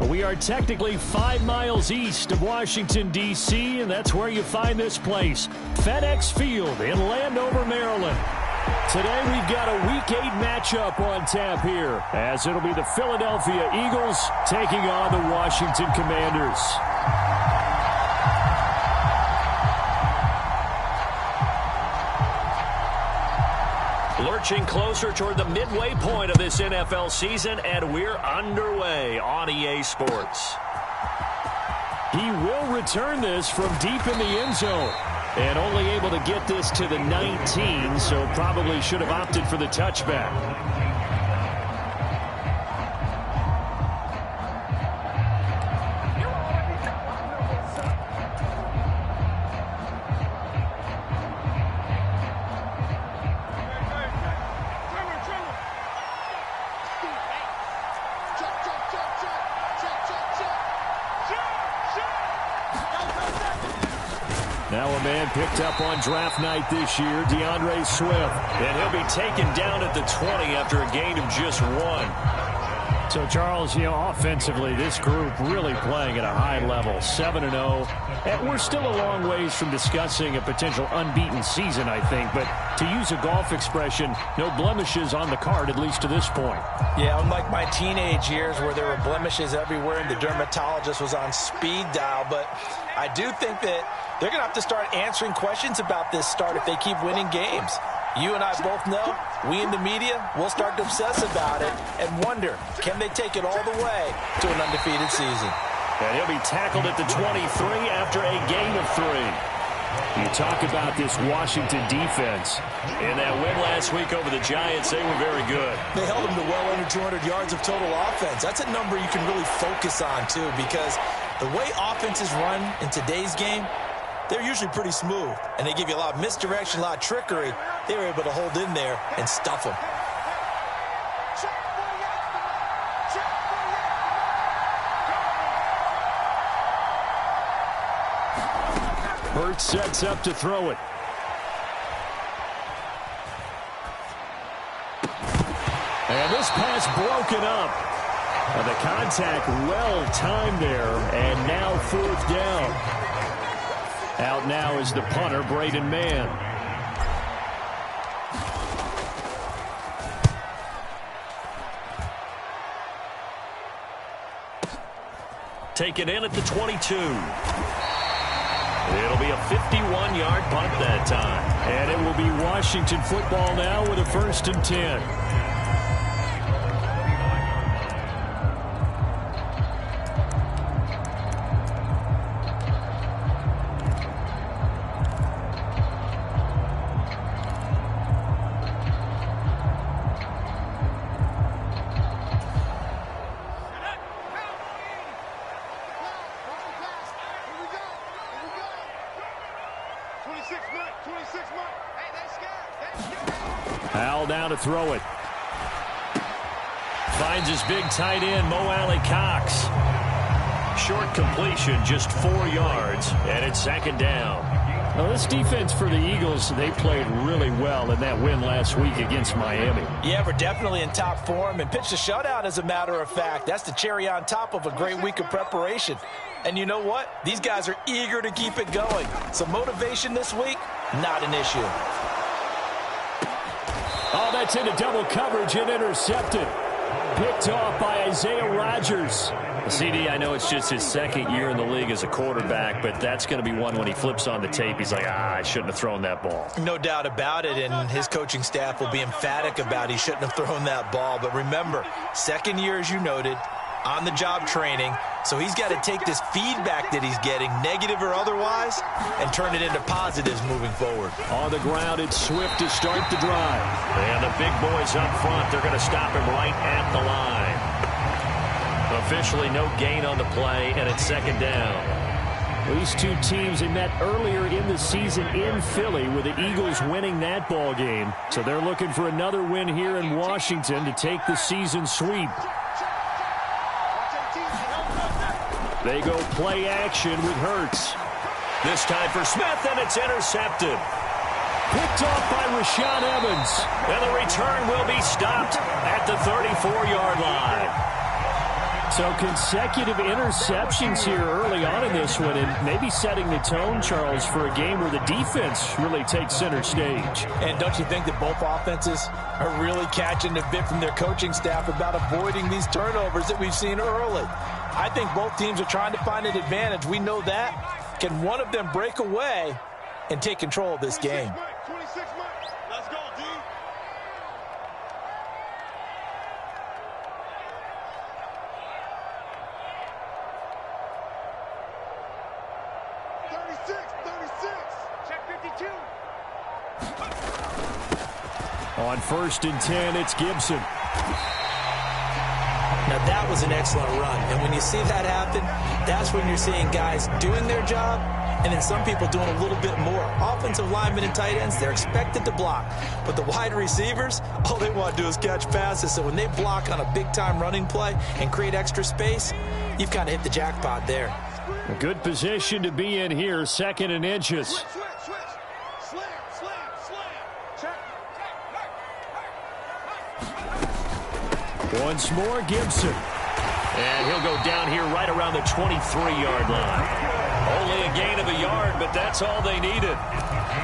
We are technically 5 miles east of Washington, D.C., and that's where you find this place, FedEx Field in Landover, Maryland. Today we've got a Week 8 matchup on tap here, as it'll be the Philadelphia Eagles taking on the Washington Commanders. Lurching closer toward the midway point of this NFL season, and we're underway on EA Sports. He will return this from deep in the end zone, and only able to get this to the 19, so probably should have opted for the touchback. Now a man picked up on draft night this year, DeAndre Swift. And he'll be taken down at the 20 after a gain of just 1. So, Charles, offensively, this group really playing at a high level, 7-0. And we're still a long ways from discussing a potential unbeaten season, I think. But to use a golf expression, no blemishes on the card, at least to this point. Yeah, unlike my teenage years where there were blemishes everywhere and the dermatologist was on speed dial. But I do think that they're going to have to start answering questions about this start if they keep winning games. You and I both know, we in the media, will start to obsess about it and wonder, can they take it all the way to an undefeated season? And he'll be tackled at the 23 after a gain of 3. You talk about this Washington defense. In that win last week over the Giants, they were very good. They held them to well under 200 yards of total offense. That's a number you can really focus on, too, because the way offenses run in today's game, they're usually pretty smooth, and they give you a lot of misdirection, a lot of trickery. They were able to hold in there and stuff them. Hurts sets up to throw it. And this pass broken up. And the contact well timed there, and now 4th down. Out now is the punter, Braden Mann. Taken in at the 22. It'll be a 51-yard punt that time. And it will be Washington football now with a 1st and 10. Howell down to throw it. Finds his big tight end, Mo Alley-Cox. Short completion, just 4 yards, and it's 2nd down. Now, this defense for the Eagles, they played really well in that win last week against Miami. Yeah, we're definitely in top form and pitched a shutout, as a matter of fact. That's the cherry on top of a great week of preparation. And you know what? These guys are eager to keep it going. So motivation this week, not an issue. Oh, that's into double coverage and intercepted. Picked off by Isaiah Rodgers. CD, I know it's just his 2nd year in the league as a quarterback, but that's going to be one when he flips on the tape. He's like, I shouldn't have thrown that ball. No doubt about it, and his coaching staff will be emphatic about he shouldn't have thrown that ball. But remember, 2nd year, as you noted, on-the-job training. So he's got to take this feedback that he's getting, negative or otherwise, and turn it into positives moving forward. On the ground, it's Swift to start the drive. And the big boys up front, they're going to stop him right at the line. Officially no gain on the play, and it's 2nd down. These two teams, they met earlier in the season in Philly with the Eagles winning that ball game. So they're looking for another win here in Washington to take the season sweep. They go play action with Hurts. This time for Smith, and it's intercepted. Picked off by Rashaan Evans. And the return will be stopped at the 34-yard line. So consecutive interceptions here early on in this one, and maybe setting the tone, Charles, for a game where the defense really takes center stage. And don't you think that both offenses are really catching a bit from their coaching staff about avoiding these turnovers that we've seen early? I think both teams are trying to find an advantage. We know that. Can one of them break away and take control of this game? 26 Mike. Let's go, D. Check 52. On 1st and 10, it's Gibson. Now, that was an excellent run. And when you see that happen, that's when you're seeing guys doing their job and then some people doing a little bit more. Offensive linemen and tight ends, they're expected to block. But the wide receivers, all they want to do is catch passes. So when they block on a big-time running play and create extra space, you've kind of hit the jackpot there. A good position to be in here, 2nd and inches. Switch. Slam. Check. Once more, Gibson. And he'll go down here right around the 23-yard line. Only a gain of a yard, but that's all they needed.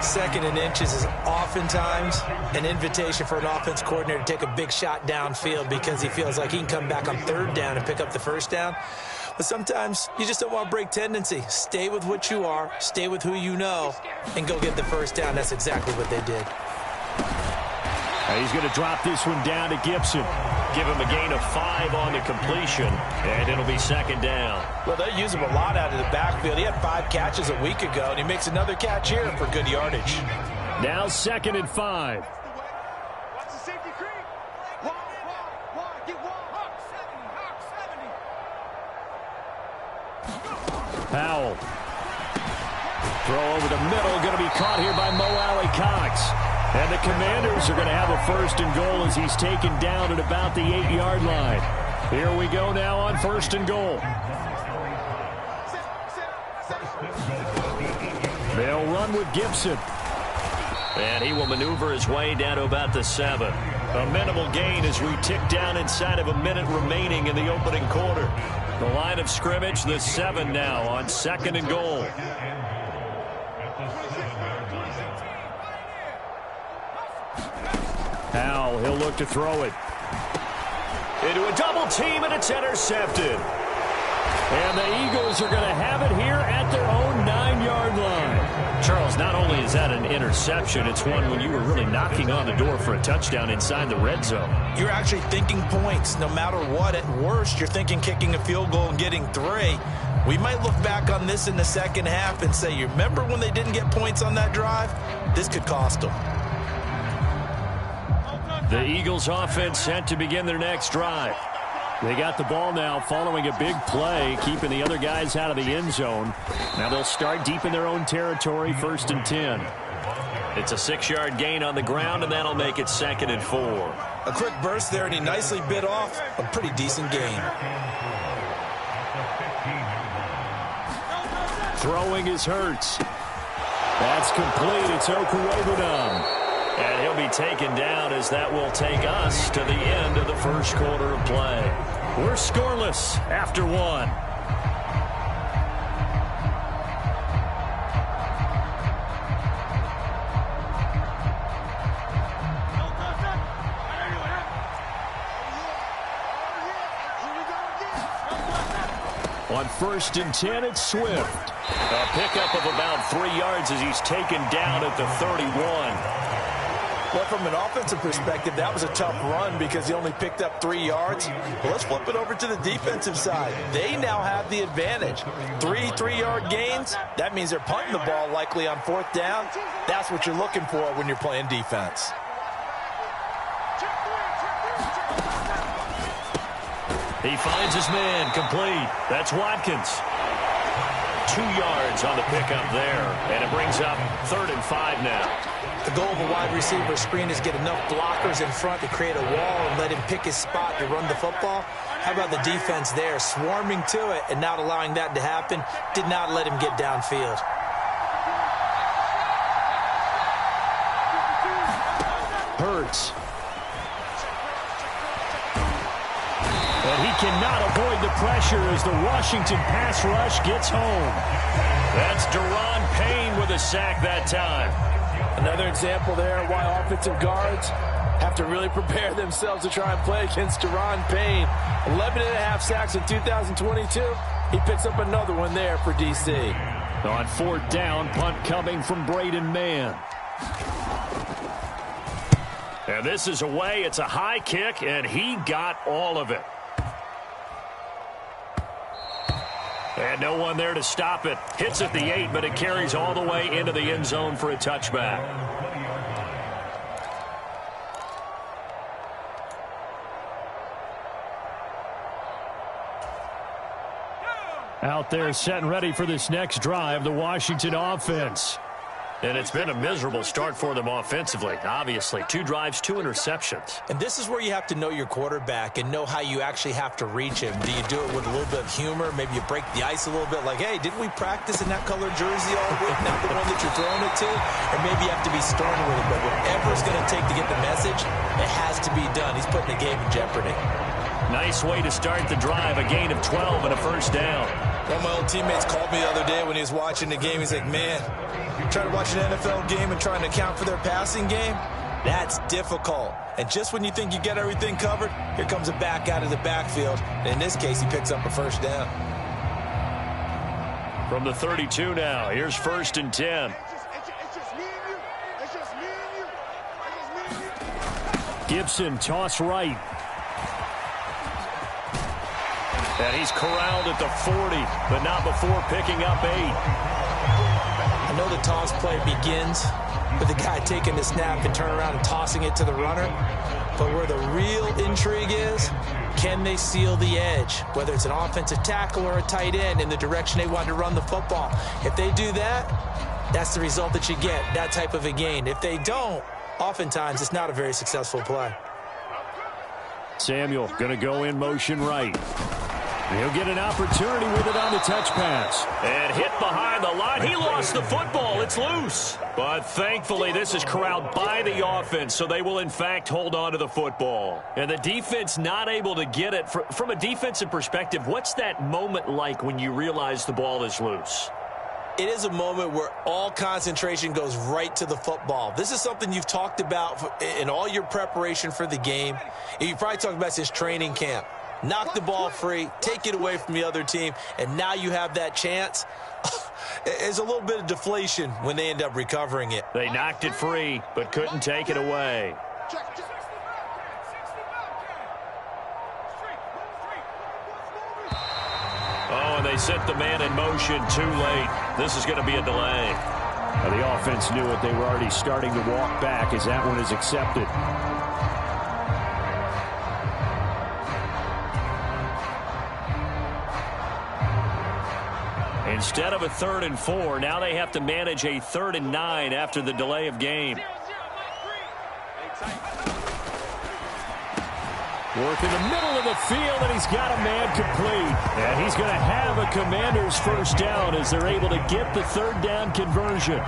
2nd and inches is oftentimes an invitation for an offense coordinator to take a big shot downfield because he feels like he can come back on 3rd down and pick up the 1st down. But sometimes you just don't want to break tendency. Stay with what you are, stay with who you know, and go get the 1st down. That's exactly what they did. He's going to drop this one down to Gibson. Give him a gain of 5 on the completion, and it'll be 2nd down. Well, they use him a lot out of the backfield. He had 5 catches a week ago, and he makes another catch here for good yardage. Now 2nd and 5. Watch the safety creep. Wall. Get wall. Hawk 70. Powell. Throw over the middle, going to be caught here by Mo Alley-Cox. And the Commanders are going to have a 1st and goal as he's taken down at about the 8-yard line. Here we go now on 1st and goal. They'll run with Gibson. And he will maneuver his way down to about the 7. A minimal gain as we tick down inside of a minute remaining in the opening quarter. The line of scrimmage, the 7 now on 2nd and goal. Powell, he'll look to throw it. Into a double team, and it's intercepted. And the Eagles are going to have it here at their own 9-yard line. Charles, not only is that an interception, it's one when you were really knocking on the door for a touchdown inside the red zone. You're actually thinking points no matter what. At worst, you're thinking kicking a field goal and getting 3. We might look back on this in the second half and say, you remember when they didn't get points on that drive? This could cost them. The Eagles offense set to begin their next drive. They got the ball now following a big play, keeping the other guys out of the end zone. Now they'll start deep in their own territory, 1st and 10. It's a 6-yard gain on the ground, and that'll make it 2nd and 4. A quick burst there, and he nicely bit off a pretty decent gain. Throwing is Hurts. That's complete. It's Okuwobunam. And he'll be taken down as that will take us to the end of the 1st quarter of play. We're scoreless after 1. On 1st and 10, it's Swift. A pickup of about 3 yards as he's taken down at the 31. Well, from an offensive perspective, that was a tough run because he only picked up 3 yards. Well, let's flip it over to the defensive side. They now have the advantage. 3 3-yard gains, that means they're punting the ball likely on 4th down. That's what you're looking for when you're playing defense. He finds his man, complete. That's Watkins. 2 yards on the pickup there, and it brings up 3rd and 5 now. The goal of a wide receiver screen is get enough blockers in front to create a wall and let him pick his spot to run the football. How about the defense there, swarming to it and not allowing that to happen? Did not let him get downfield. Hurts. And He cannot avoid the pressure as the Washington pass rush gets home. That's Deron Payne with a sack that time. Another example there why offensive guards have to really prepare themselves to try and play against Deron Payne. 11.5 sacks in 2022. He picks up another one there for D.C. On 4th down, punt coming from Braden Mann. And this is away. It's a high kick, and he got all of it. And no one there to stop it. Hits at the 8, but it carries all the way into the end zone for a touchback. Out there set and ready for this next drive, the Washington offense. And it's been a miserable start for them offensively, obviously. 2 drives, 2 interceptions. And this is where you have to know your quarterback and know how you actually have to reach him. Do you do it with a little bit of humor? Maybe you break the ice a little bit like, hey, didn't we practice in that colored jersey all week? Not the one that you're throwing it to? Or maybe you have to be stern with it. But whatever it's going to take to get the message, it has to be done. He's putting the game in jeopardy. Nice way to start the drive, a gain of 12 and a first down. One of my old teammates called me the other day when he was watching the game. He's like, man, trying to watch an NFL game and trying to account for their passing game, that's difficult. And just when you think you get everything covered, here comes a back out of the backfield. And in this case, he picks up a first down. From the 32 now, here's 1st and 10. Gibson toss right. And he's corralled at the 40, but not before picking up 8. I know the toss play begins with the guy taking the snap and turning around and tossing it to the runner. But where the real intrigue is, can they seal the edge? Whether it's an offensive tackle or a tight end in the direction they want to run the football. If they do that, that's the result that you get, that type of a gain. If they don't, oftentimes it's not a very successful play. Samuel going to go in motion right. He'll get an opportunity with it on the touch pass. And hit behind the line. He lost the football. It's loose. But thankfully, this is corralled by the offense, so they will, in fact, hold on to the football. And the defense not able to get it. From a defensive perspective, what's that moment like when you realize the ball is loose? It is a moment where all concentration goes right to the football. This is something you've talked about in all your preparation for the game. You probably talked about since training camp. Knock the ball free, take it away from the other team, and now you have that chance. There's a little bit of deflation when they end up recovering it. They knocked it free, but couldn't take it away. Oh, and they set the man in motion too late. This is going to be a delay. Now, the offense knew it. They were already starting to walk back as that one is accepted. Instead of a 3rd and 4, now they have to manage a 3rd and 9 after the delay of game. Work in the middle of the field, and he's got a man complete. And he's going to have a Commander's first down as they're able to get the 3rd down conversion.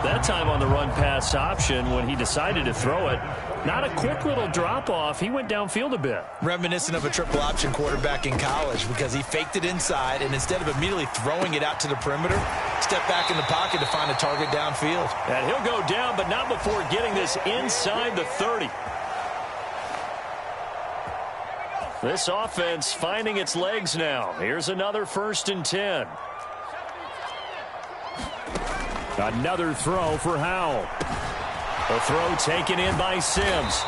That time on the run-pass option when he decided to throw it. Not a quick little drop-off. He went downfield a bit. Reminiscent of a triple option quarterback in college because he faked it inside, and instead of immediately throwing it out to the perimeter, stepped back in the pocket to find a target downfield. And he'll go down, but not before getting this inside the 30. This offense finding its legs now. Here's another 1st and 10. Another throw for Howell. A throw taken in by Sims.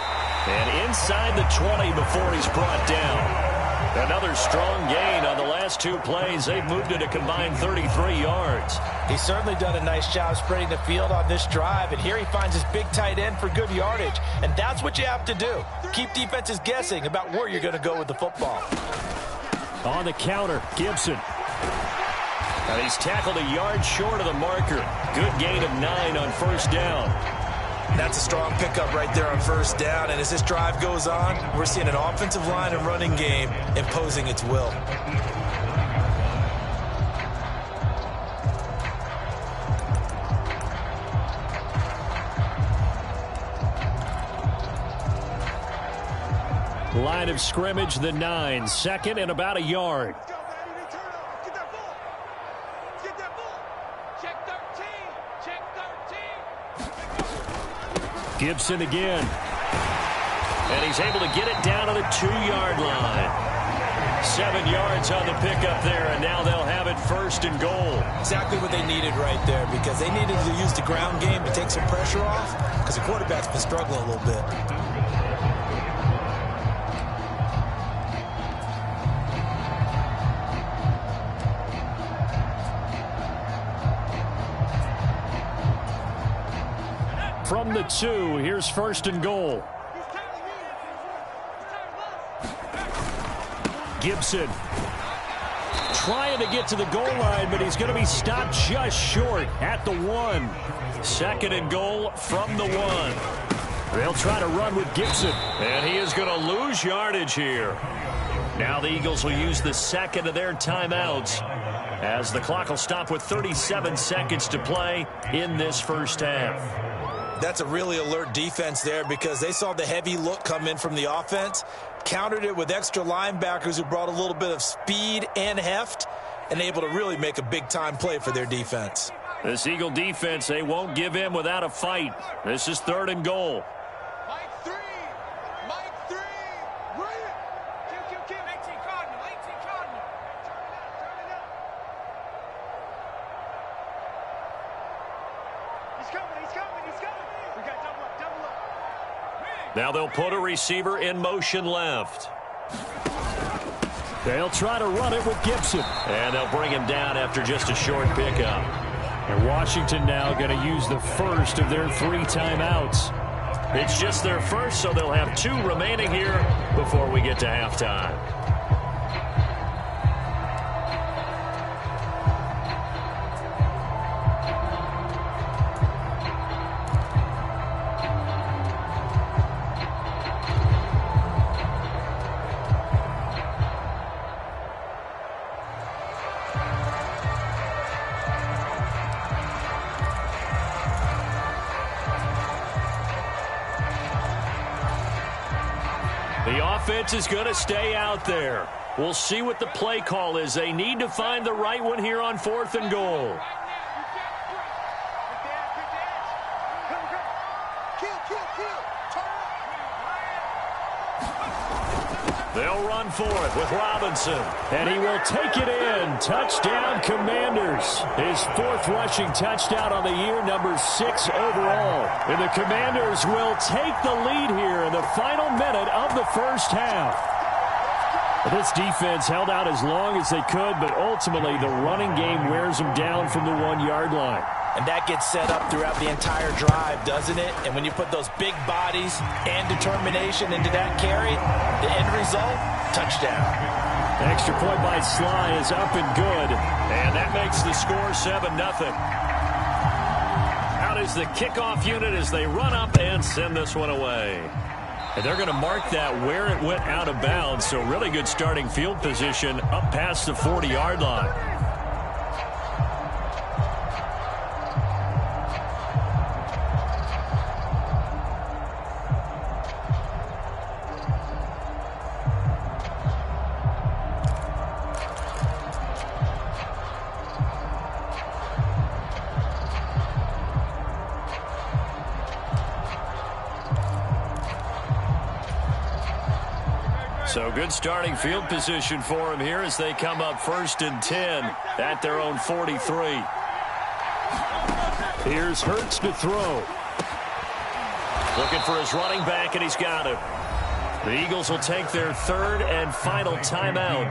And inside the 20 before he's brought down. Another strong gain on the last 2 plays. They've moved it a combined 33 yards. He's certainly done a nice job spreading the field on this drive. And here he finds his big tight end for good yardage. And that's what you have to do. Keep defenses guessing about where you're going to go with the football. On the counter, Gibson. And he's tackled a yard short of the marker. Good gain of 9 on 1st down. That's a strong pickup right there on 1st down. And as this drive goes on, we're seeing an offensive line and running game imposing its will. Line of scrimmage, the 9. 2nd and about a yard. Let's go, man. They turn over. Get that ball. Get that ball. Check 13. Check 13. Gibson again. And he's able to get it down to the 2-yard line. 7 yards on the pickup there, and now they'll have it 1st and goal. Exactly what they needed right there, because they needed to use the ground game to take some pressure off, because the quarterback's been struggling a little bit. From the 2, here's 1st and goal. Gibson trying to get to the goal line, but he's going to be stopped just short at the 1. 2nd and goal from the 1. They'll try to run with Gibson, and he is going to lose yardage here. Now the Eagles will use the 2nd of their timeouts as the clock will stop with 37 seconds to play in this first half. That's a really alert defense there, because they saw the heavy look come in from the offense, countered it with extra linebackers who brought a little bit of speed and heft, and able to really make a big-time play for their defense. This Eagle defense, they won't give in without a fight. This is 3rd and goal. Mike 3. Mike 3. Right it. Kill. 18 Cardinal. 18 Cardinal. Turn it up. He's coming. We got double up. Now they'll put a receiver in motion left. They'll try to run it with Gibson. And they'll bring him down after just a short pickup. And Washington now going to use the 1st of their 3 timeouts. It's just their 1st, so they'll have 2 remaining here before we get to halftime. The offense is going to stay out there. We'll see what the play call is. They need to find the right one here on 4th and goal. They'll run for it with Robinson. And he will take it in. Touchdown, Commanders. His 4th rushing touchdown on the year, number 6 overall. And the Commanders will take the lead here in the final minute of the first half. This defense held out as long as they could, but ultimately the running game wears them down from the 1-yard line. And that gets set up throughout the entire drive, doesn't it? And when you put those big bodies and determination into that carry, the end result, touchdown. Extra point by Sly is up and good. And that makes the score 7-0. Out is the kickoff unit as they run up and send this one away. And they're going to mark that where it went out of bounds. So really good starting field position up past the 40-yard line. So good starting field position for him here as they come up 1st and 10 at their own 43. Here's Hurts to throw. Looking for his running back, and he's got him. The Eagles will take their 3rd and final timeout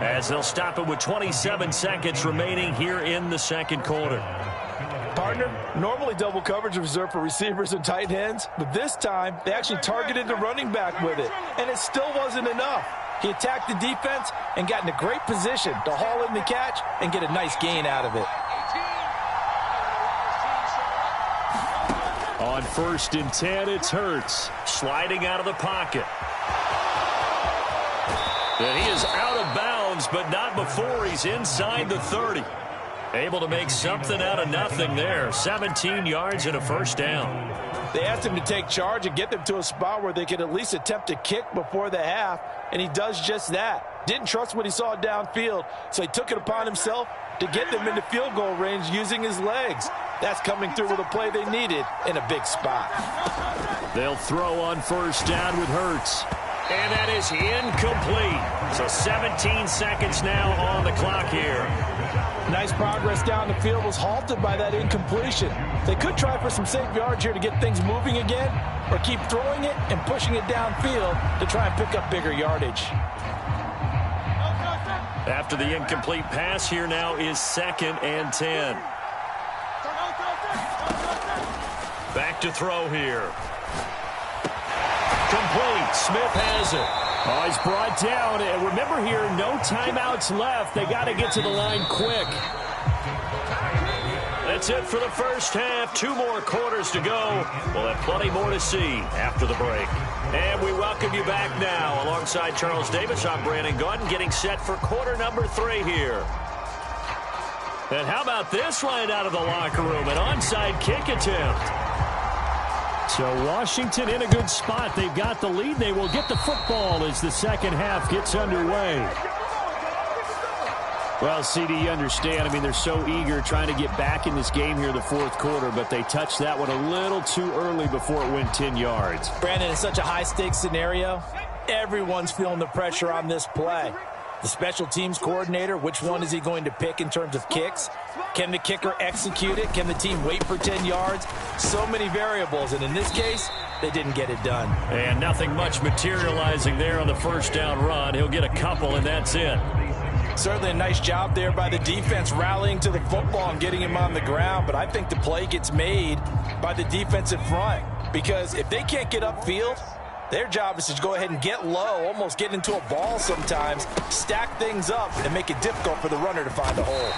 as they'll stop it with 27 seconds remaining here in the 2nd quarter. Partner, normally double coverage is reserved for receivers and tight ends, but this time they actually targeted the running back with it, and it still wasn't enough. He attacked the defense and got in a great position to haul in the catch and get a nice gain out of it. On 1st and 10, it's Hurts sliding out of the pocket. And he is out of bounds, but not before he's inside the 30. Able to make something out of nothing there. 17 yards and a 1st down. They asked him to take charge and get them to a spot where they could at least attempt a kick before the half, and he does just that. Didn't trust what he saw downfield, so he took it upon himself to get them into field goal range using his legs. That's coming through with a play they needed in a big spot. They'll throw on first down with Hurts. And that is incomplete. So 17 seconds now on the clock here. Nice progress down the field was halted by that incompletion. They could try for some safe yards here to get things moving again, or keep throwing it and pushing it downfield to try and pick up bigger yardage. After the incomplete pass, here now is 2nd and 10. Back to throw here. Complete. Smith has it. Oh, he's brought down. And remember here, no timeouts left. They got to get to the line quick. That's it for the first half. 2 more quarters to go. We'll have plenty more to see after the break. And we welcome you back now. Alongside Charles Davis, I'm Brandon Gunn, getting set for quarter number 3 here. And how about this line out of the locker room? An onside kick attempt. So Washington in a good spot. They've got the lead. They will get the football as the second half gets underway. Well, CD, you understand. I mean, they're so eager trying to get back in this game here in the fourth quarter, but they touched that one a little too early before it went 10 yards. Brandon, it's such a high-stakes scenario. Everyone's feeling the pressure on this play. The special teams coordinator, which one is he going to pick in terms of kicks? Can the kicker execute it? Can the team wait for 10 yards? So many variables, and in this case, they didn't get it done. And nothing much materializing there on the first down run. He'll get a couple, and that's it. Certainly a nice job there by the defense rallying to the football and getting him on the ground, but I think the play gets made by the defensive front, because if they can't get upfield, their job is to go ahead and get low, almost get into a ball sometimes, stack things up, and make it difficult for the runner to find a hole.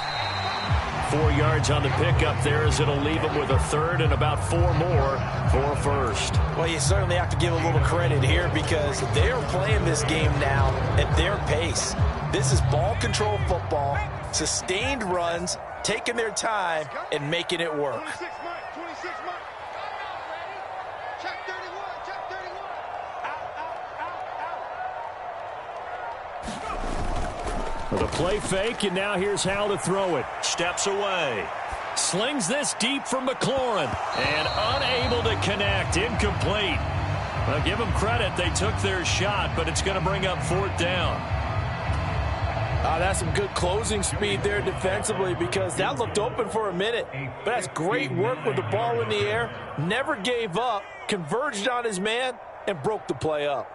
4 yards on the pickup there as it'll leave them with a third and about 4 more for a first. Well, you certainly have to give a little credit here because they're playing this game now at their pace. This is ball control football, sustained runs, taking their time, and making it work. 26 mark. Check 31. Check 31. Out. With a play fake, and now here's how to throw it. Steps away. Slings this deep from McLaurin. And unable to connect. Incomplete. Well, give them credit. They took their shot, but it's going to bring up 4th down. That's some good closing speed there defensively because that looked open for a minute. But that's great work with the ball in the air. Never gave up, converged on his man, and broke the play up.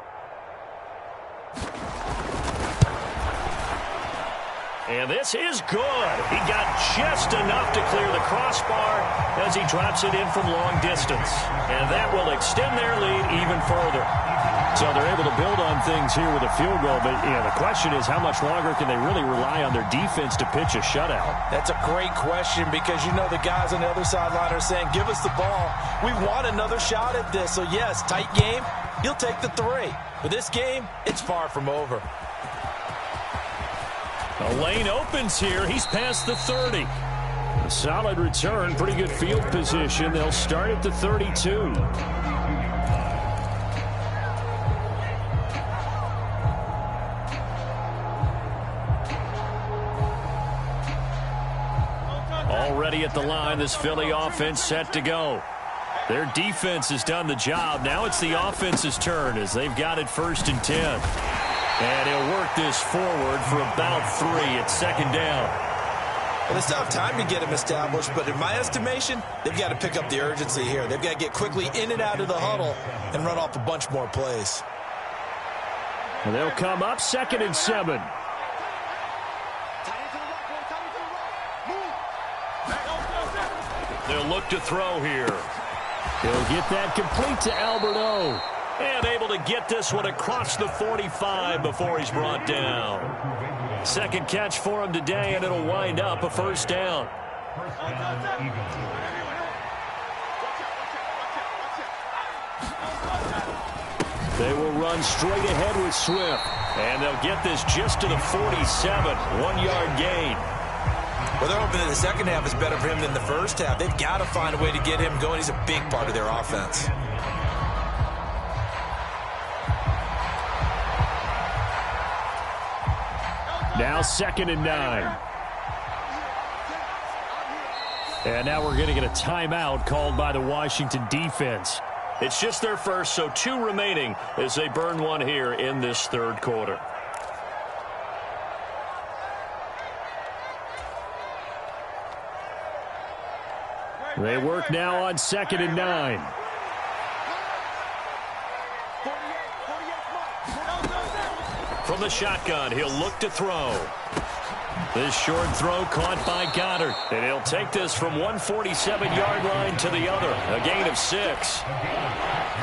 And this is good. He got just enough to clear the crossbar as he drops it in from long distance. And that will extend their lead even further. So they're able to build on things here with a field goal. But, the question is how much longer can they really rely on their defense to pitch a shutout? That's a great question because the guys on the other sideline are saying, give us the ball. We want another shot at this. So, yes, tight game. He'll take the 3. But this game, it's far from over. The lane opens here. He's past the 30. A solid return. Pretty good field position. They'll start at the 32. Already at the line, this Philly offense set to go. Their defense has done the job. Now it's the offense's turn as they've got it 1st and 10. And he'll work this forward for about 3 at 2nd down. Well, they still have time to get him established, but in my estimation, they've got to pick up the urgency here. They've got to get quickly in and out of the huddle and run off a bunch more plays. And they'll come up 2nd and 7. They'll look to throw here. He'll get that complete to Alberto. And able to get this one across the 45 before he's brought down. 2nd catch for him today, and it'll wind up a 1st down. They will run straight ahead with Swift. And they'll get this just to the 47. 1-yard gain. Well, they're hoping that the second half is better for him than the first half. They've got to find a way to get him going. He's a big part of their offense. Now 2nd and 9. And now we're going to get a timeout called by the Washington defense. It's just their first, so 2 remaining as they burn one here in this third quarter. They work now on 2nd and 9. From the shotgun, he'll look to throw. This short throw caught by Goddard. And he'll take this from 147-yard line to the other. A gain of 6.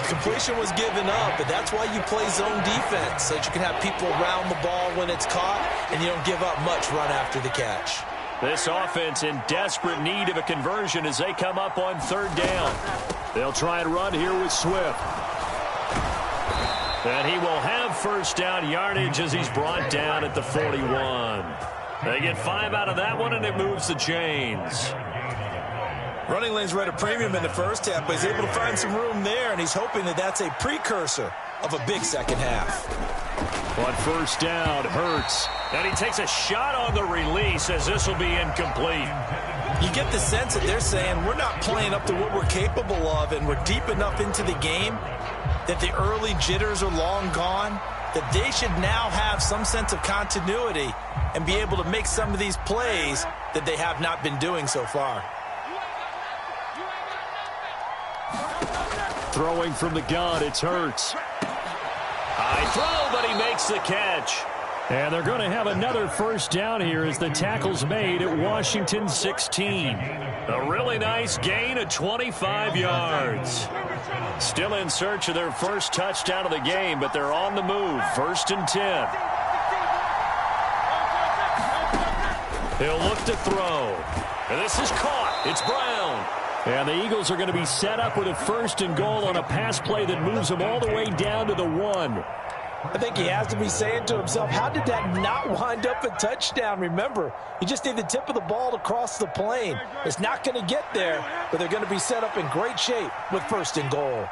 Completion was given up, but that's why you play zone defense, so that you can have people around the ball when it's caught, and you don't give up much run after the catch. This offense in desperate need of a conversion as they come up on 3rd down. They'll try and run here with Swift. And he will have first down yardage as he's brought down at the 41. They get 5 out of that one, and it moves the chains. Running lanes were at a premium in the first half, but he's able to find some room there, and he's hoping that that's a precursor of a big second half. On first down, Hurts. And he takes a shot on the release as this will be incomplete. You get the sense that they're saying we're not playing up to what we're capable of, and we're deep enough into the game that the early jitters are long gone, that they should now have some sense of continuity and be able to make some of these plays that they have not been doing so far. Throwing from the gun, it's Hurts. High throw, but he makes the catch. And they're going to have another first down here as the tackle's made at Washington 16. A really nice gain of 25 yards. Still in search of their first touchdown of the game, but they're on the move. 1st and 10. He'll look to throw. And this is caught. It's Brown. And the Eagles are going to be set up with a 1st and goal on a pass play that moves them all the way down to the 1. I think he has to be saying to himself, how did that not wind up a touchdown? Remember, you just need the tip of the ball to cross the plane. It's not going to get there, but they're going to be set up in great shape with 1st and goal.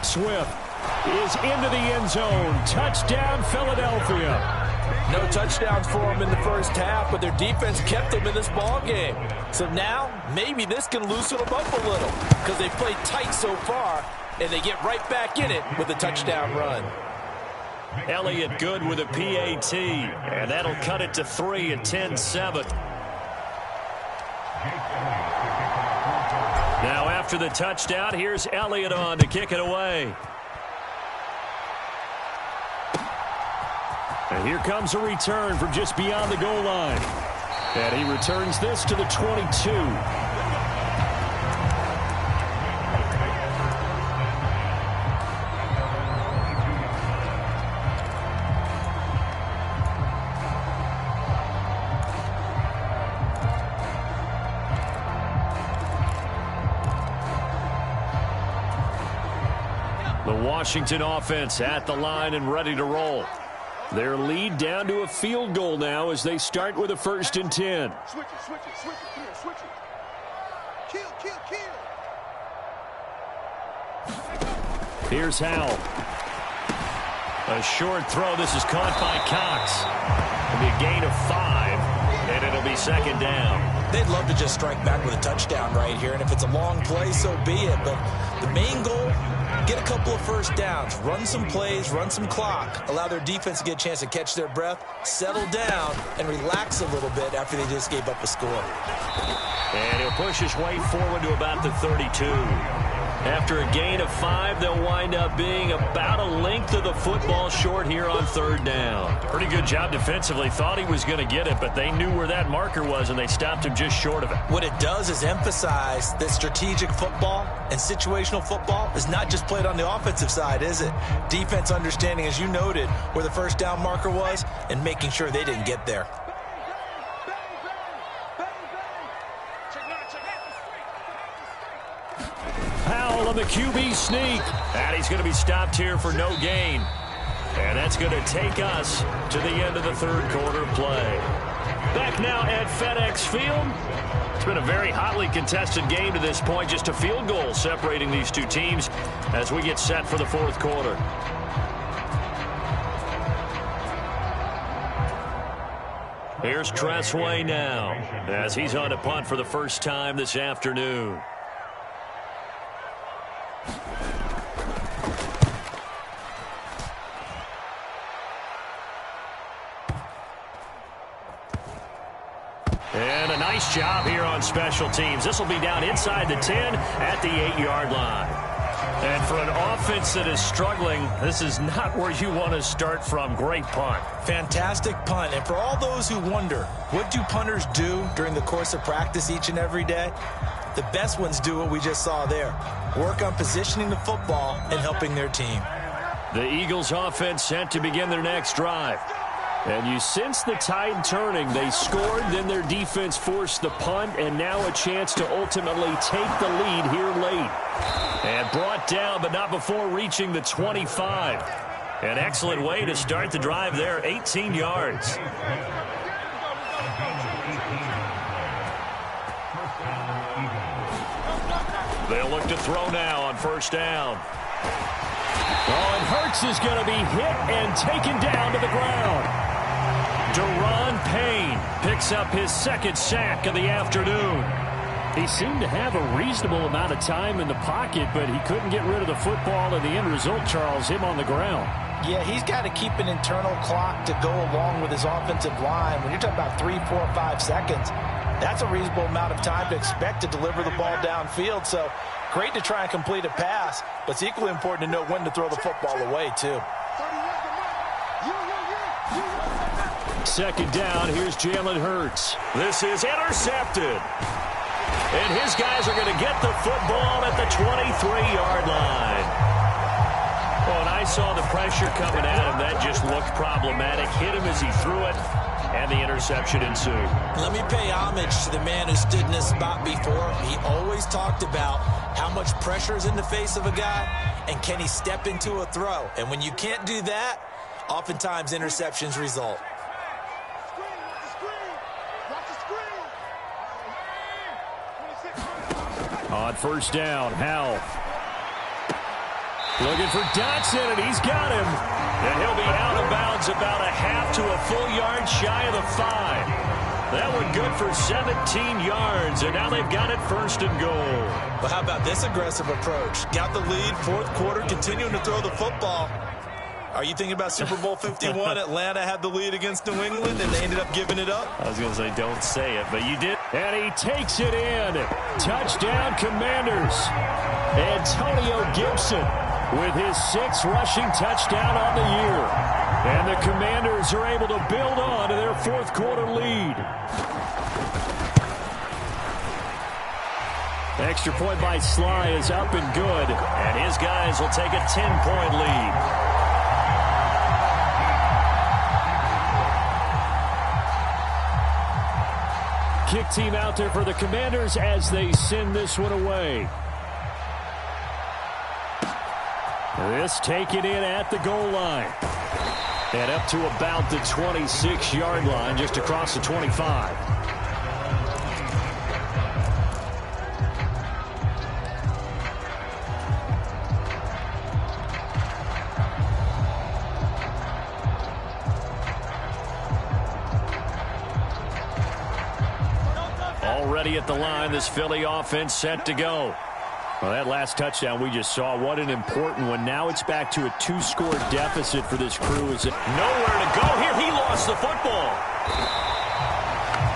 Swift is into the end zone. Touchdown, Philadelphia. No touchdowns for them in the first half, but their defense kept them in this ball game. So now, maybe this can loosen them up a little because they played tight so far, and they get right back in it with a touchdown run. Elliott good with a PAT, and that'll cut it to 3 at 10-7. Now after the touchdown, here's Elliott on to kick it away. And here comes a return from just beyond the goal line. And he returns this to the 22. The Washington offense at the line and ready to roll. Their lead down to a field goal now as they start with a 1st and 10. Switch it, switch it, switch it, here, switch it. Kill, kill, kill. Here's Howell. A short throw. This is caught by Cox. It'll be a gain of 5, and it'll be 2nd down. They'd love to just strike back with a touchdown right here, and if it's a long play, so be it. But the main goal, get a couple of first downs, run some plays, run some clock, allow their defense to get a chance to catch their breath, settle down, and relax a little bit after they just gave up a score. And he'll push his way forward to about the 32. After a gain of 5, they'll wind up being about a length of the football short here on 3rd down. Pretty good job defensively. Thought he was going to get it, but they knew where that marker was, and they stopped him just short of it. What it does is emphasize that strategic football and situational football is not just played on the offensive side, is it? Defense understanding, as you noted, where the first down marker was and making sure they didn't get there. Powell on the QB sneak. And he's going to be stopped here for no gain. And that's going to take us to the end of the 3rd quarter play. Back now at FedEx Field. It's been a very hotly contested game to this point. Just a field goal separating these two teams as we get set for the fourth quarter. Here's Tressway now as he's on to punt for the first time this afternoon. And a nice job here on special teams. This will be down inside the 10 at the 8-yard line. And for an offense that is struggling, this is not where you want to start from. Great punt. Fantastic punt. And for all those who wonder, what do punters do during the course of practice each and every day? The best ones do what we just saw there. Work on positioning the football and helping their team. The Eagles offense set to begin their next drive. And you sense the tide turning. They scored, then their defense forced the punt, and now a chance to ultimately take the lead here late. And brought down, but not before reaching the 25. An excellent way to start the drive there, 18 yards. They'll look to throw now on first down. Oh, and Hurts is going to be hit and taken down to the ground. Deron Payne picks up his second sack of the afternoon. He seemed to have a reasonable amount of time in the pocket, but he couldn't get rid of the football, and the end result, Charles, him on the ground. Yeah, he's got to keep an internal clock to go along with his offensive line. When you're talking about 3, 4, 5 seconds, that's a reasonable amount of time to expect to deliver the ball downfield. So great to try and complete a pass, but it's equally important to know when to throw the football away, too. Second down, here's Jalen Hurts. This is intercepted. And his guys are going to get the football at the 23-yard line. Well, and I saw the pressure coming at him. That just looked problematic. Hit him as he threw it, and the interception ensued. Let me pay homage to the man who stood in this spot before. He always talked about how much pressure is in the face of a guy, and can he step into a throw. And when you can't do that, oftentimes interceptions result. On first down, Howell. Looking for Dotson, and he's got him. And he'll be out of bounds about a half to a full yard shy of the 5. That one good for 17 yards, and now they've got it first and goal. But how about this aggressive approach? Got the lead, fourth quarter, continuing to throw the football. Are you thinking about Super Bowl 51? Atlanta had the lead against New England, and they ended up giving it up? I was going to say, don't say it, but you did. And he takes it in. Touchdown, Commanders. Antonio Gibson with his 6th rushing touchdown on the year. And the Commanders are able to build on to their fourth quarter lead. Extra point by Sly is up and good. And his guys will take a 10-point lead. Kick team out there for the Commanders as they send this one away. This taken in at the goal line. And up to about the 26-yard line, just across the 25. Already at the line, this Philly offense set to go. Well, that last touchdown we just saw, what an important one. Now it's back to a 2-score deficit for this crew. Is it nowhere to go here? He lost the football.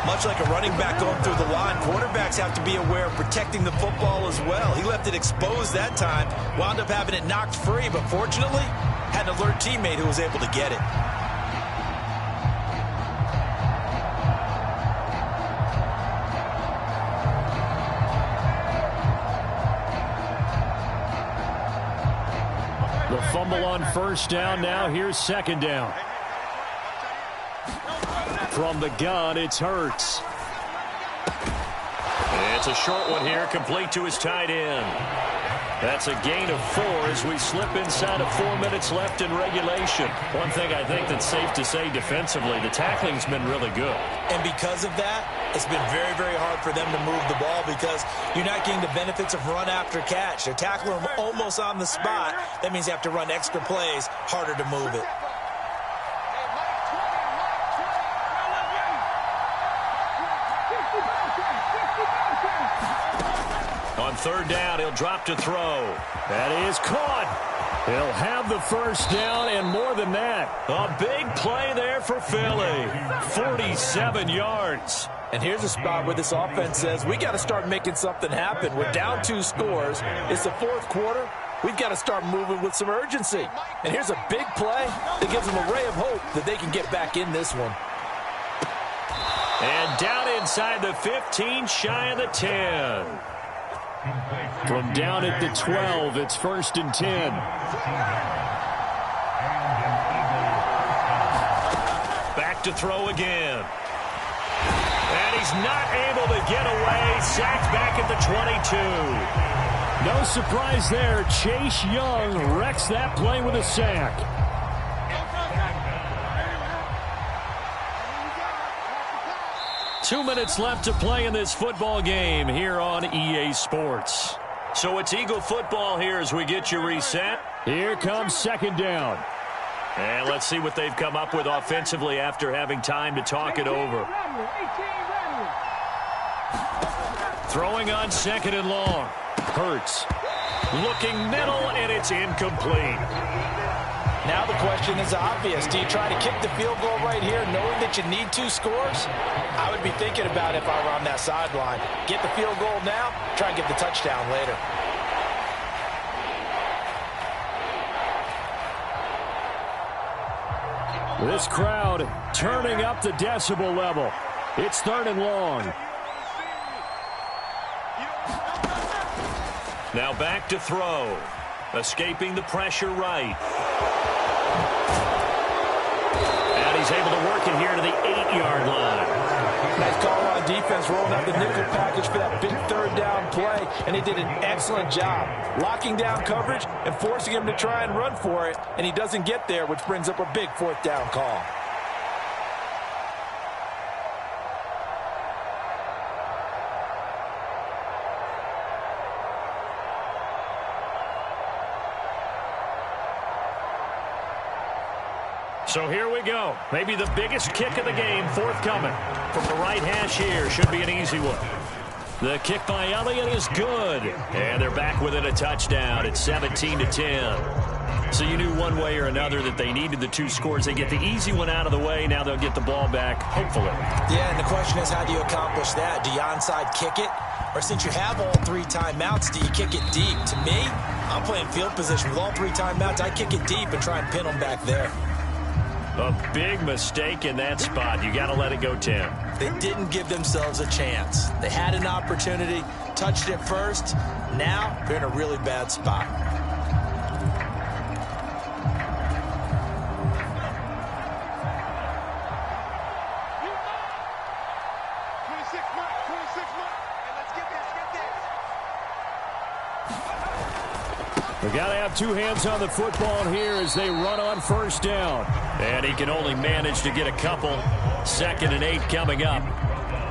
Much like a running back going through the line, quarterbacks have to be aware of protecting the football as well. He left it exposed that time, wound up having it knocked free, but fortunately had an alert teammate who was able to get it. The fumble on first down. Now here's second down. From the gun, it's Hurts. It's a short one here, complete to his tight end. That's a gain of 4 as we slip inside of 4 minutes left in regulation. One thing I think that's safe to say defensively, the tackling's been really good. And because of that, it's been very, very hard for them to move the ball because you're not getting the benefits of run after catch. They're tackling them almost on the spot. That means you have to run extra plays, harder to move it. On third down, he'll drop to throw. That is caught. He'll have the first down and more than that. A big play there for Philly. 47 yards. And here's a spot where this offense says, we got to start making something happen. We're down 2 scores. It's the fourth quarter. We've got to start moving with some urgency. And here's a big play that gives them a ray of hope that they can get back in this one. And down inside the 15, shy of the 10. From down at the 12, it's 1st and 10. Back to throw again. And he's not able to get away. Sacked back at the 22. No surprise there. Chase Young wrecks that play with a sack. Two minutes left to play in this football game here on EA Sports. So it's Eagle football here as we get you reset. Here comes second down. And let's see what they've come up with offensively after having time to talk it over. Throwing on second and long. Hurts. Looking middle, and it's incomplete. Now the question is obvious. Do you try to kick the field goal right here knowing that you need 2 scores? I would be thinking about it if I were on that sideline. Get the field goal now, try and get the touchdown later. This crowd turning up the decibel level. It's third and long. Now back to throw. Escaping the pressure right. And he's able to work it here to the 8-yard line. Nice call on defense, rolling out the nickel package for that big third down play, and he did an excellent job locking down coverage and forcing him to try and run for it, and he doesn't get there, which brings up a big 4th down call. So here we go. Maybe the biggest kick of the game forthcoming. From the right hash here, should be an easy one. The kick by Elliott is good. And they're back within a touchdown. It's 17-10. So you knew one way or another that they needed the 2 scores. They get the easy one out of the way. Now they'll get the ball back, hopefully. Yeah, and the question is, how do you accomplish that? Do you onside kick it? Or since you have all 3 timeouts, do you kick it deep? To me, I'm playing field position with all 3 timeouts. I kick it deep and try and pin them back there. A big mistake in that spot. You got to let it go, Tim. They didn't give themselves a chance. They had an opportunity, touched it first. Now they're in a really bad spot. We got to have 2 hands on the football here as they run on first down. And he can only manage to get a couple. 2nd and 8 coming up.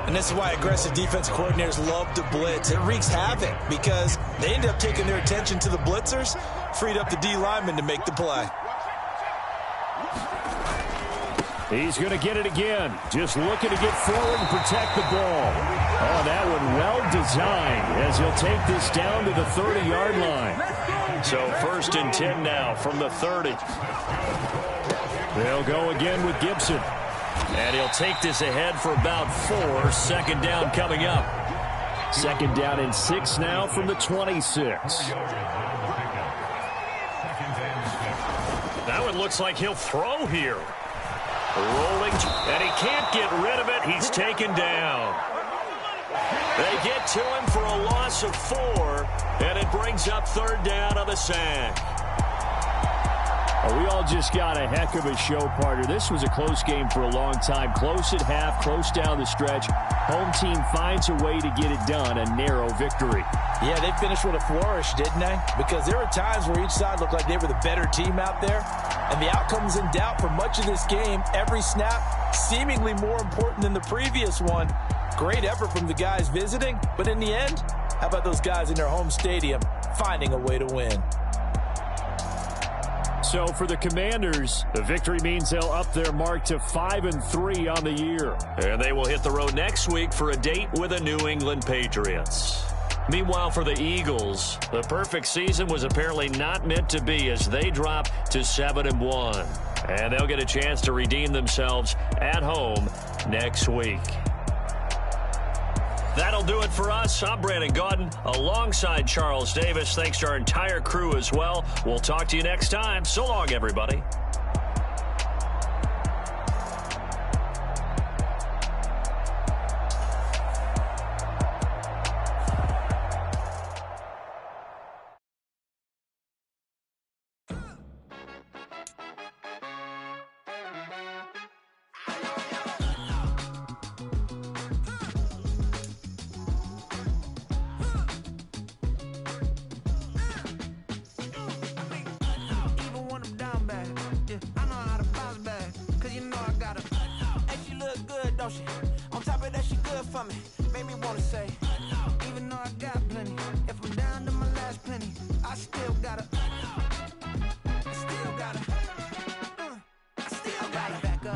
And this is why aggressive defense coordinators love to blitz. It wreaks havoc because they end up taking their attention to the blitzers, freed up the D lineman to make the play. He's going to get it again. Just looking to get forward and protect the ball. Oh, that one well designed as he'll take this down to the 30-yard line. So 1st and 10 now from the 30. They'll go again with Gibson. And he'll take this ahead for about 4. 2nd down coming up. 2nd down and 6 now from the 26. That one looks like he'll throw here. Rolling, and he can't get rid of it. He's taken down. They get to him for a loss of 4, and it brings up 3rd down on the sack. We all just got a heck of a show, partner. This was a close game for a long time. Close at half, close down the stretch. Home team finds a way to get it done, a narrow victory. Yeah, they finished with a flourish, didn't they? Because there were times where each side looked like they were the better team out there. And the outcome was in doubt for much of this game. Every snap seemingly more important than the previous one. Great effort from the guys visiting. But in the end, how about those guys in their home stadium finding a way to win? So for the Commanders, the victory means they'll up their mark to 5-3 on the year. And they will hit the road next week for a date with the New England Patriots. Meanwhile, for the Eagles, the perfect season was apparently not meant to be as they drop to 7-1. And they'll get a chance to redeem themselves at home next week. That'll do it for us. I'm Brandon Gaudin alongside Charles Davis. Thanks to our entire crew as well. We'll talk to you next time. So long, everybody. On top of that, she good for me. Made me wanna say, even though I got plenty, if I'm down to my last penny, I still gotta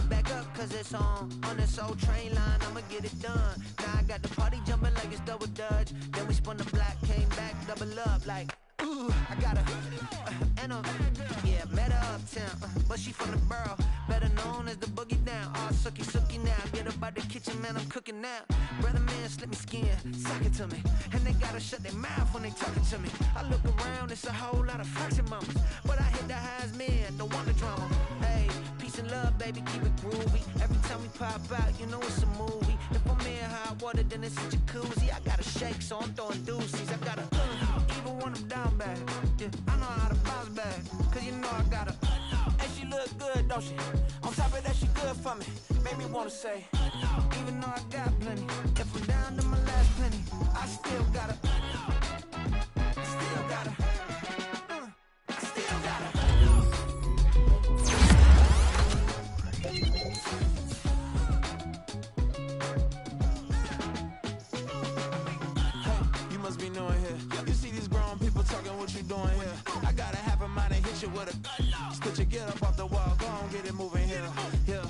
back up, cause it's on this old train line, I'ma get it done. Now I got the party jumping like it's double dutch. Then we spun the block, came back, double up like, ooh, I got her, and yeah, met her uptown, but she from the borough, better known as the boogie down. All sookie now, get up out the kitchen, man, I'm cooking now. Brother man, slip me skin, suck it to me, and they gotta shut their mouth when they talking to me. I look around, it's a whole lot of fraction mamas, but I hit the highs, man, don't want the drama. Hey, peace and love, baby, keep it groovy. Every time we pop out, you know it's a movie. If I'm in hot water, then it's a jacuzzi. I gotta shake, so I'm throwing deuces. I gotta even when I'm down bad, yeah, I know how to bounce back, cause you know I gotta. And she look good, don't she? On top of that, she good for me. Made me wanna say, even though I got plenty, if I'm down to my last penny, I still gotta. Split your get up off the wall, go on, get it moving here. Yeah,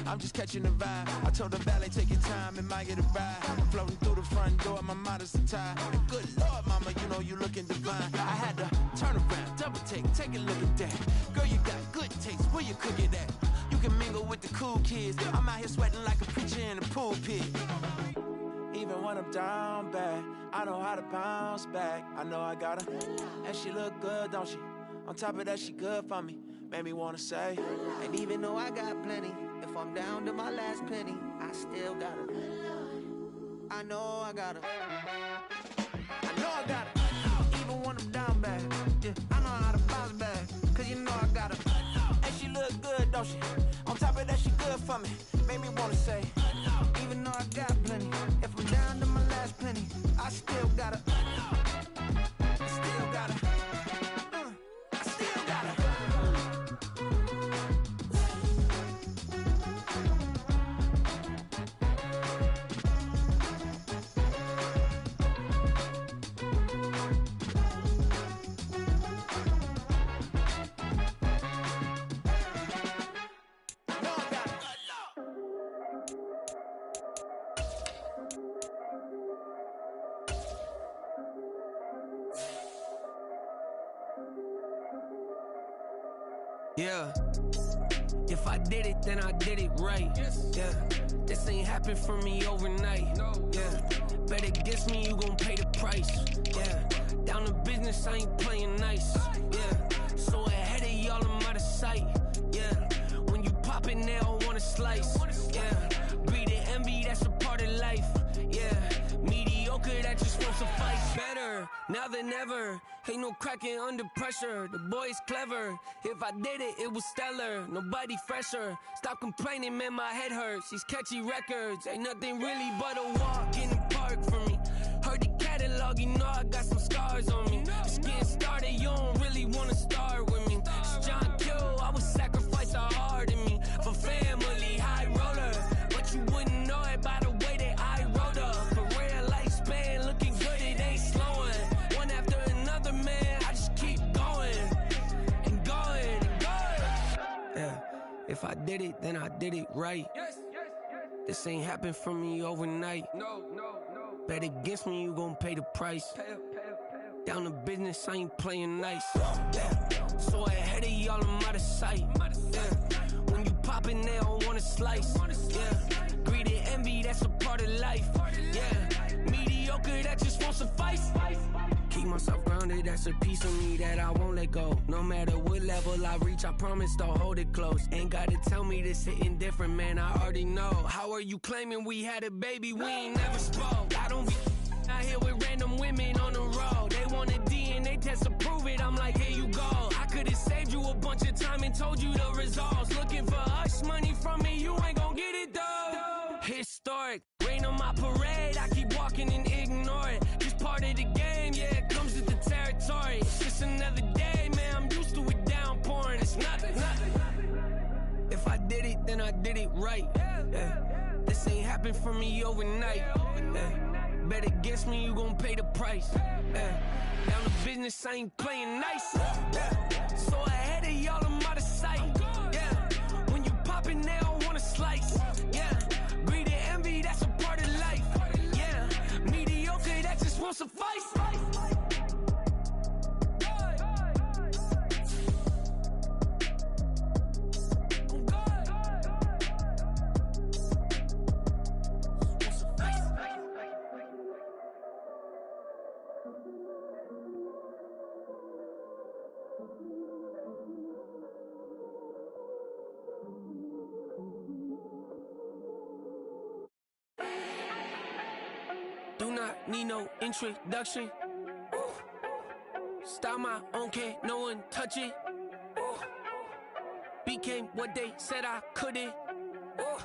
I'm just catching the vibe. I told the valet, take your time, it might get a ride. I'm floating through the front door, my mind is tie. And good Lord, mama, you know you looking divine. I had to turn around, double take a look at that. Girl, you got good taste, where you cook it at? You can mingle with the cool kids. I'm out here sweating like a preacher in a pulpit. Even when I'm down bad, I know how to bounce back. I know I gotta, and she look good, don't she? On top of that, she good for me. Made me wanna say, and even though I got plenty, if I'm down to my last penny, I still gotta. I know I gotta. Even when I'm down bad, yeah, I know how to bounce back, cause you know I gotta. And she look good, don't she? On top of that, she good for me. Made me wanna say, even though I got plenty, if I'm down to my last penny, I still gotta. Yeah, if I did it, then I did it right. Yeah, this ain't happened for me overnight. Yeah, bet against me, you gon' pay the price. Yeah, down to business, I ain't playing nice. Yeah, so ahead of y'all, I'm out of sight. Yeah, when you pop it, they don't wanna slice. Yeah, breed and envy, that's a part of life. Yeah, mediocre, that just won't suffice. Better now than ever. Ain't no cracking under pressure. The boy's clever. If I did it, it was stellar. Nobody fresher. Stop complaining, man, my head hurts. These catchy records ain't nothing really but a walk in the park for me. Heard the catalog, you know I got some scars on me. Just getting started, you don't really wanna start with me. It's John Q, I would sacrifice a heart in me for family, high roller. But you wouldn't know it by the way that I wrote up. For real lifespan, looking good, it ain't slowing. One after another, man, I just keep going and going and going. Yeah, if I did it, then I did it right. This ain't happened for me overnight. No. Bet against me, you gon' pay the price. Down to business, I ain't playing nice. Yeah. So ahead of y'all, I'm out of sight. Yeah. When you poppin', they don't wanna slice. Yeah. Greed and envy, that's a part of life. Yeah. Mediocre, that just won't suffice. Keep myself grounded, that's a piece of me that I won't let go. No matter what level I reach, I promise to hold it close. Ain't gotta tell me this hitting different, man, I already know. How are you claiming we had a baby, we ain't never spoke? I don't be out here with random women on the road. They want a DNA test to prove it, I'm like, here you go. I could've saved you a bunch of time and told you the results. Looking for hush money from me, you ain't gon' get it though. Historic, rain on my parade, I keep walking and ignore it. Just part of the game, yeah, it comes with the territory. It's just another day, man, I'm used to it downpouring. It's nothing. If I did it, then I did it right. Yeah. This ain't happened for me overnight. Yeah. Bet against me, you gon' pay the price. Yeah. Down to business, I ain't playing nice. Yeah. So ahead of y'all, I'm out of sight. Yeah. When you poppin', they don't wanna slice. Yeah. Greed and envy, that's a part of life. Yeah. Mediocre, that just won't suffice. Do not need no introduction. Ooh. Style my own, can't no one touch it. Ooh. Became what they said I couldn't. Ooh.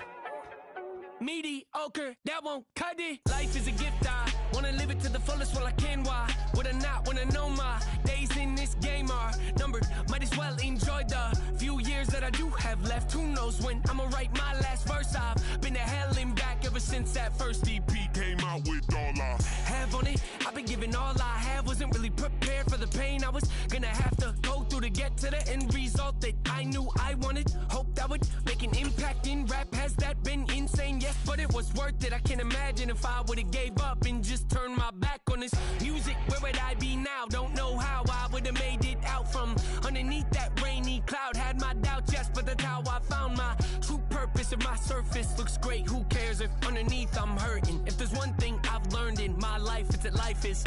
Mediocre, that won't cut it. Life is a gift, I wanna live it to the fullest while I can. Why would I not wanna know my days in this game are numbered? Might as well enjoy the few years that I do have left. Who knows when I'ma write my last verse? I've been to hell and back ever since that first EP came out with all I have on it. I've been giving all I have, wasn't really prepared for the pain I was gonna have to go through to get to the end result that I knew I wanted. Hope that would make an impact in rap. Has that been insane? Yes, but it was worth it. I can't imagine if I would've gave up and just turned my back on this music. Where would I be now? Don't know how I would've made it out from underneath that rainy cloud. Had my doubts, yes, but that's how I found my true purpose. If my surface looks great, who cares if underneath I'm hurting? If there's one thing I've learned in my life, it's that life is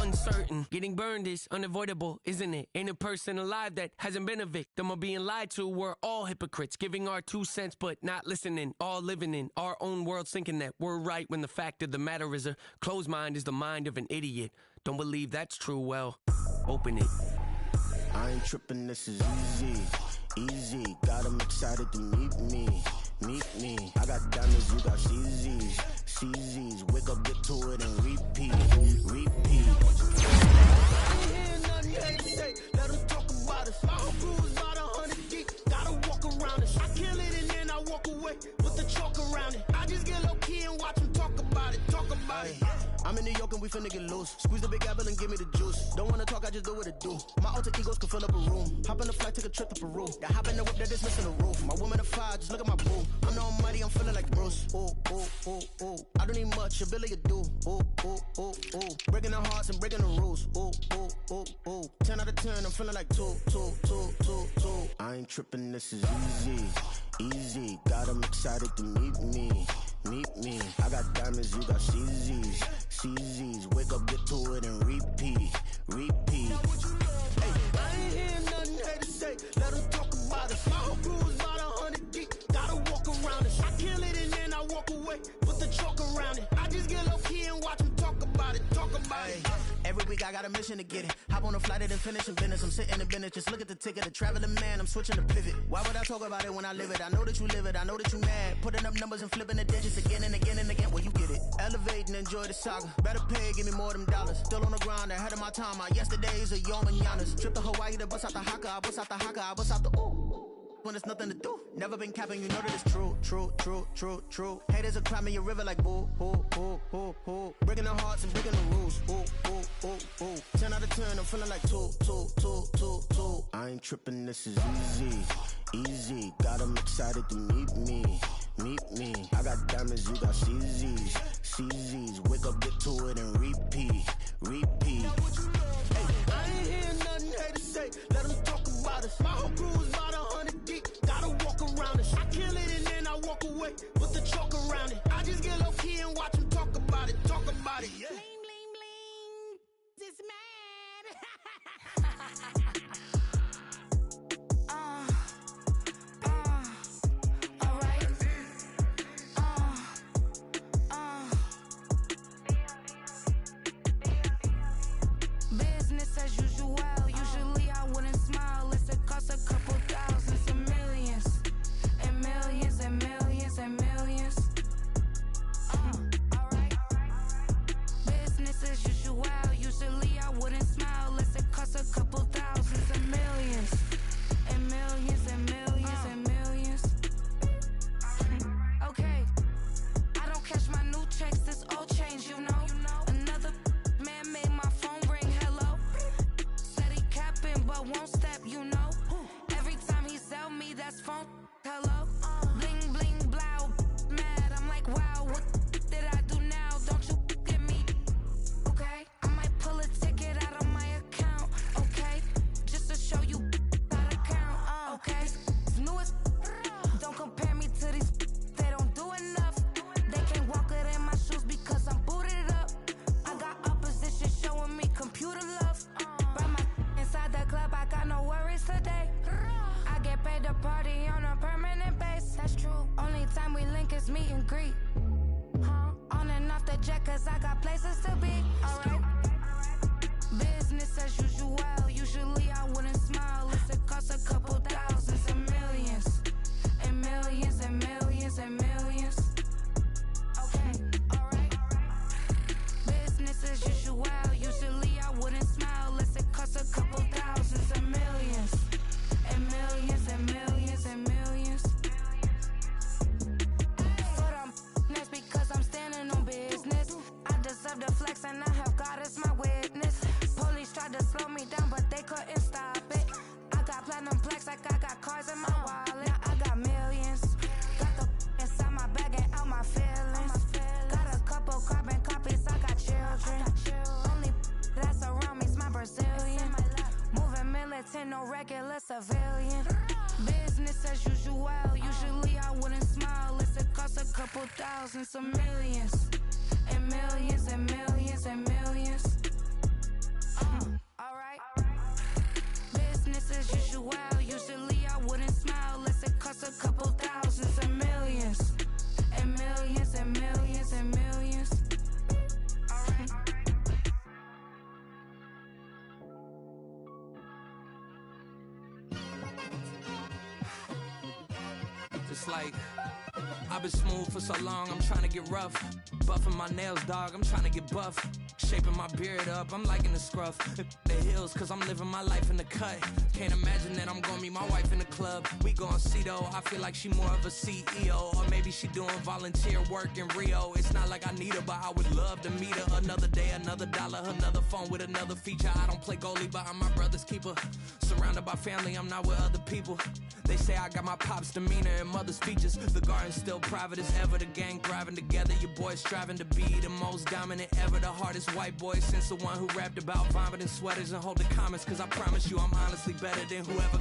uncertain. Getting burned is unavoidable, isn't it? Ain't a person alive that hasn't been a victim of being lied to. We're all hypocrites, giving our 2 cents but not listening. All living in our own world, thinking that we're right when the fact of the matter is a closed mind is the mind of an idiot. Don't believe that's true, well, open it. I ain't tripping, this is easy. Got them excited to meet me. I got diamonds, you got CZs. Wake up, get to it and repeat. I ain't hearing nothing they say. Let them talk about us. My crew is about 100 deep. Gotta walk around it. I kill it and then I walk away with the chalk around it. I just get low key and watch them talk about it. I'm in New York and we finna get loose. Squeeze the big apple and give me the juice. Don't wanna talk, I just do what it do. My alter egos can fill up a room. Hop on the flight, take a trip to Peru. That hop in the whip that is missing the roof. My woman a fire, just look at my boo. I'm the almighty, I'm feeling like Bruce. Ooh. I don't need much, ability to do. Ooh. Breaking the hearts and breaking the rules. Ooh. 10 out of 10, I'm feeling like 2. I ain't tripping, this is easy. Got them excited to meet me. I got diamonds, you got CZs. Wake up, get to it and repeat. Hey, I ain't hearing nothing they to say. Let them talk about us. My whole crew is about 100 deep. Gotta walk around it. I kill it and then I walk away. Put the chalk around it. I just get low key and watch them talk about it. Every week I got a mission to get it. Hop on a flight and then finish in business. I'm sitting in business, just look at the ticket. A traveling man, I'm switching to pivot. Why would I talk about it when I live it? I know that you live it, I know that you mad. Putting up numbers and flipping the digits again and again and again. Well, you get it. Elevate and enjoy the saga. Better pay, give me more of them dollars. Still on the grind, ahead of my time. My yesterdays are your mananas. Trip to Hawaii to bust out the haka. I bust out the haka, I bust out the ooh. When there's nothing to do. Never been capping, you know that it's true, true, true, true, true. Haters are climbing your river like boo, hoo, hoo, hoo, hoo. Breaking their hearts and breaking the rules. Ooh, ooh, ooh, ooh. 10 out of 10, I'm feeling like 2, 2, 2, 2, 2. I ain't tripping, this is easy, easy. Got 'em excited to meet me, meet me. I got diamonds, you got CZs, CZs. Wake up, get to it and repeat, repeat. Hey, I ain't hearing nothing haters say. Let 'em talk about us. My whole crew is about 100 deep. Gotta walk around it. I kill it and then I walk away with the chalk around it. I just get low key and watch them talk about it, talk about it. Yeah. Bling, bling, bling. This mad. Alright. Business as usual. Usually I wouldn't smile. It costs a couple thousands and millions. And millions and millions and millions. Alright. Business as usual. Usually I wouldn't smile unless it costs a couple thousands and millions. And millions and millions and millions. Okay. I don't catch my new checks, this old change, you know. Another man made my phone ring, hello. Said he capping but won't step, you know. Every time he sell me, that's phone, hello. Bling, bling, blow, mad. I'm like, wow, what did I do now? Don't you get me, okay? I might pull a ticket out of my account, okay? Just to show you how to count, okay? It's new as don't compare me to these they don't do enough. They can't walk it in my shoes because I'm booted up. I got opposition showing me computer love. Brought my inside the club, I got no worries today. I get paid to party on a permanent base. That's true. Only time we link is meet and greet. On and off the jet, cause I got places to be. Alright. Business as usual. Usually I wouldn't smile unless it costs a couple thousands and millions. And millions and millions and millions. Okay, alright. Business as usual. Usually I wouldn't smile unless it costs a couple thousands and millions. And millions and millions and millions. But I'm next because I'm standing on business. I deserve the flex and I have God as my witness. Police tried to slow me down but they couldn't stop it. I got platinum plaques like I got cars in my wallet. Now I got millions. Got the inside my bag and out my feelings. Got a couple carbon copies, I got children. Only that's around me's my Brazilian. Moving militant, no regular civilian. Business as usual. Usually I wouldn't smile unless it costs a couple thousands of millions. And millions and millions and millions. Alright. Business as usual. Usually I wouldn't smile unless it costs a couple thousands and millions. And millions and millions and millions. Alright. Just like I've been smooth for so long, I'm trying to get rough. Buffing my nails, dog, I'm trying to get buff. Shaping my beard up, I'm liking the scruff. The hills, cause I'm living my life in the cut. Can't imagine that I'm gonna meet my wife in the club. We gon' see though, I feel like she more of a CEO. Or maybe she doing volunteer work in Rio. It's not like I need her, but I would love to meet her. Another day, another dollar, another phone with another feature. I don't play goalie, but I'm my brother's keeper. Surrounded by family, I'm not with other people. They say I got my pop's demeanor and mother's features. The garden's still private as ever, the gang thriving together. Your boy striving to be the most dominant ever. The hardest white boy since the one who rapped about vomiting sweaters and holding comments. Cause I promise you I'm honestly better than whoever